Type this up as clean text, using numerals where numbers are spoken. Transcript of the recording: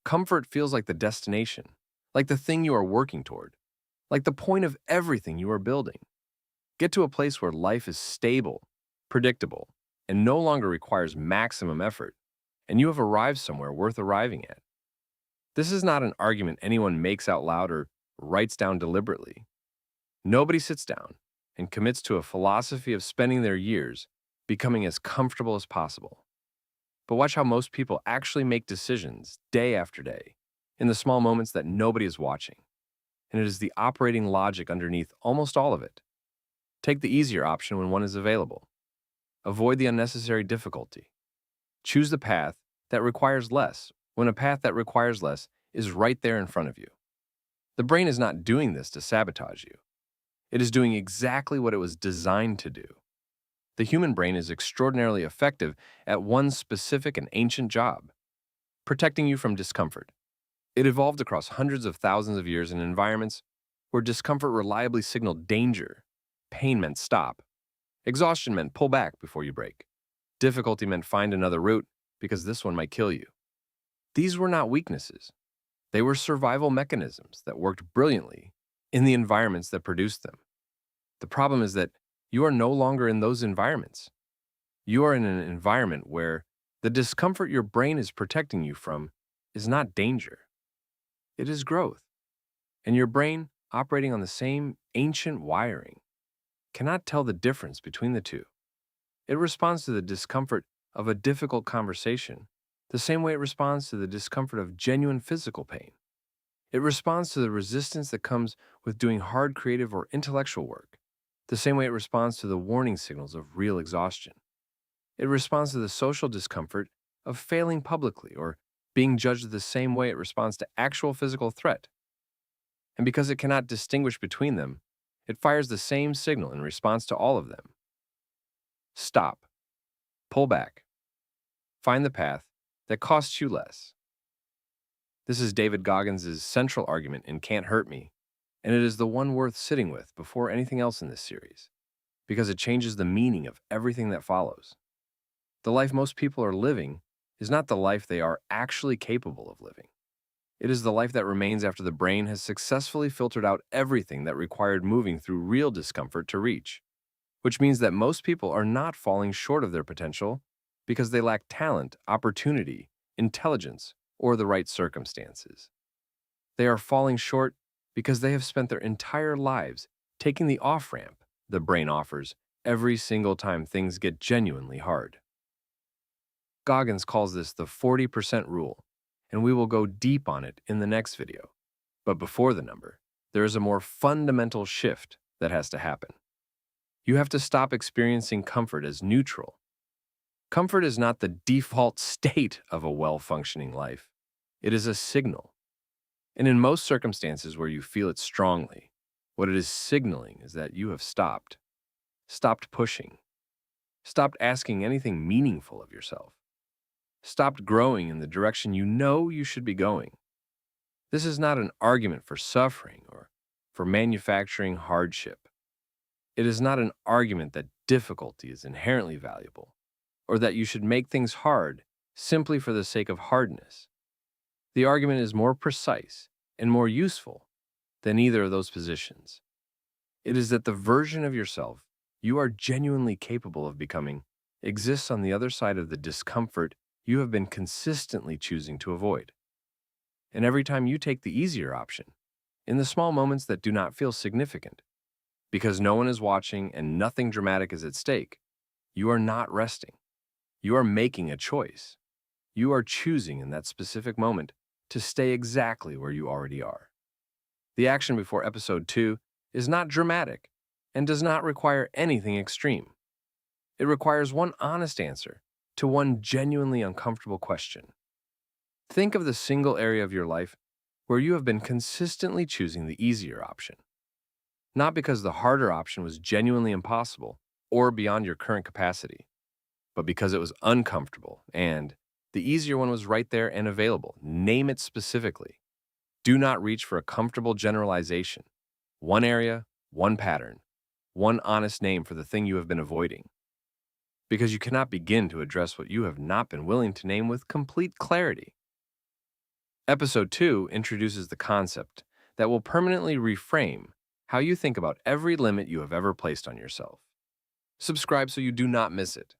Comfort feels like the destination, like the thing you are working toward, like the point of everything you are building. Get to a place where life is stable, predictable, and no longer requires maximum effort, and you have arrived somewhere worth arriving at. This is not an argument anyone makes out loud or writes down deliberately. Nobody sits down and commits to a philosophy of spending their years becoming as comfortable as possible. But watch how most people actually make decisions day after day in the small moments that nobody is watching. And it is the operating logic underneath almost all of it. Take the easier option when one is available. Avoid the unnecessary difficulty. Choose the path that requires less when a path that requires less is right there in front of you. The brain is not doing this to sabotage you. It is doing exactly what it was designed to do. The human brain is extraordinarily effective at one specific and ancient job: protecting you from discomfort. It evolved across hundreds of thousands of years in environments where discomfort reliably signaled danger. Pain meant stop. Exhaustion meant pull back before you break. Difficulty meant find another route because this one might kill you. These were not weaknesses. They were survival mechanisms that worked brilliantly in the environments that produced them. The problem is that you are no longer in those environments. You are in an environment where the discomfort your brain is protecting you from is not danger. It is growth. And your brain, operating on the same ancient wiring, cannot tell the difference between the two. It responds to the discomfort of a difficult conversation the same way it responds to the discomfort of genuine physical pain. It responds to the resistance that comes with doing hard creative or intellectual work the same way it responds to the warning signals of real exhaustion. It responds to the social discomfort of failing publicly or being judged the same way it responds to actual physical threat. And because it cannot distinguish between them, it fires the same signal in response to all of them. Stop. Pull back. Find the path that costs you less. This is David Goggins' central argument in Can't Hurt Me, and it is the one worth sitting with before anything else in this series, because it changes the meaning of everything that follows. The life most people are living is not the life they are actually capable of living. It is the life that remains after the brain has successfully filtered out everything that required moving through real discomfort to reach, which means that most people are not falling short of their potential because they lack talent, opportunity, intelligence, or the right circumstances. They are falling short because they have spent their entire lives taking the off-ramp the brain offers every single time things get genuinely hard. Goggins calls this the 40% rule, and we will go deep on it in the next video. But before the number, there is a more fundamental shift that has to happen. You have to stop experiencing comfort as neutral. Comfort is not the default state of a well-functioning life. It is a signal. And in most circumstances where you feel it strongly, what it is signaling is that you have stopped. Stopped pushing. Stopped asking anything meaningful of yourself. Stopped growing in the direction you know you should be going. This is not an argument for suffering or for manufacturing hardship. It is not an argument that difficulty is inherently valuable, or that you should make things hard simply for the sake of hardness. The argument is more precise and more useful than either of those positions. It is that the version of yourself you are genuinely capable of becoming exists on the other side of the discomfort you have been consistently choosing to avoid. And every time you take the easier option, in the small moments that do not feel significant, because no one is watching and nothing dramatic is at stake, you are not resting. You are making a choice. You are choosing in that specific moment to stay exactly where you already are. The action before episode 2 is not dramatic and does not require anything extreme. It requires one honest answer to one genuinely uncomfortable question. Think of the single area of your life where you have been consistently choosing the easier option. Not because the harder option was genuinely impossible or beyond your current capacity, but because it was uncomfortable and the easier one was right there and available. Name it specifically. Do not reach for a comfortable generalization. One area, one pattern, one honest name for the thing you have been avoiding. Because you cannot begin to address what you have not been willing to name with complete clarity. Episode 2 introduces the concept that will permanently reframe how you think about every limit you have ever placed on yourself. Subscribe so you do not miss it.